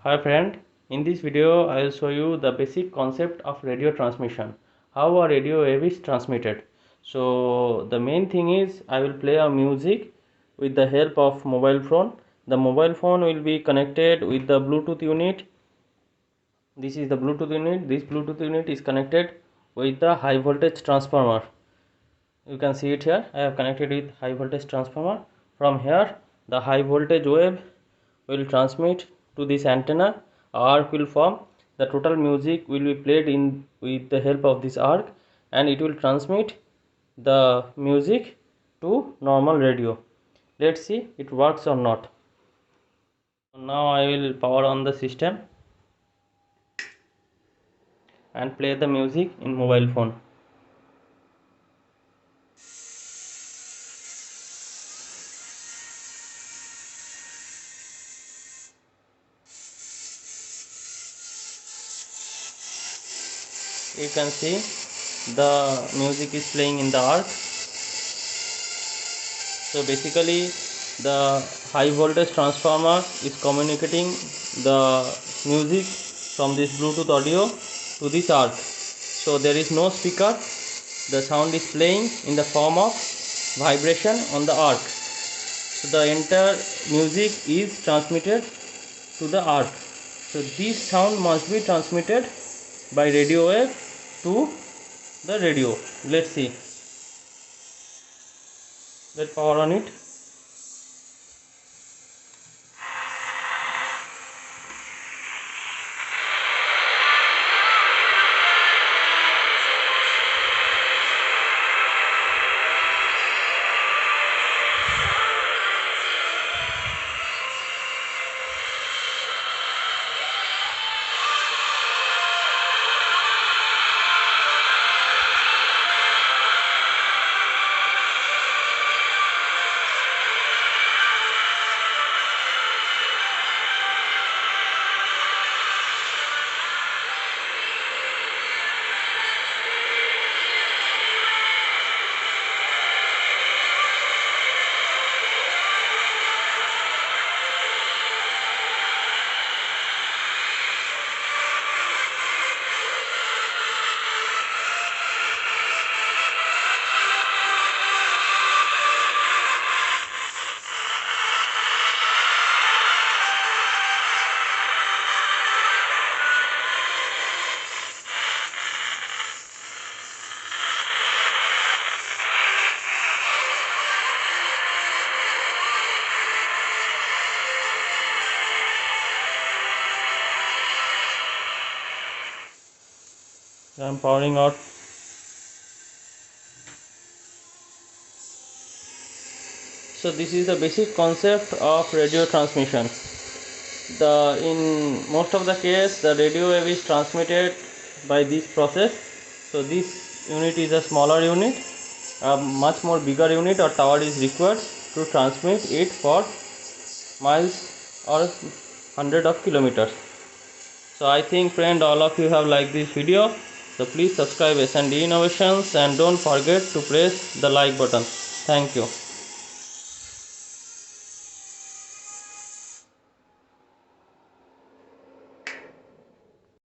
Hi friend, in this video I will show you the basic concept of radio transmission, how a radio wave is transmitted. So the main thing is I will play a music with the help of mobile phone. The mobile phone will be connected with the Bluetooth unit. This is the Bluetooth unit. This Bluetooth unit is connected with the high voltage transformer. You can see it here. I have connected with high voltage transformer. From here the high voltage wave will transmit to this antenna. Arc will form. The total music will be played in with the help of this arc, and it will transmit the music to normal radio. Let's see it works or not. Now I will power on the system and play the music in mobile phone. You can see the music is playing in the arc. So basically the high voltage transformer is communicating the music from this Bluetooth audio to this arc. So there is no speaker. The sound is playing in the form of vibration on the arc. So the entire music is transmitted to the arc. So this sound must be transmitted by radio wave to the radio. Let's see. Let power on it. I am powering out. So this is the basic concept of radio transmission. In most of the case the radio wave is transmitted by this process. So this unit is a smaller unit. A much more bigger unit or tower is required to transmit it for miles or hundred of kilometers. So I think friend all of you have liked this video. So please subscribe S&D Innovations and don't forget to press the like button. Thank you.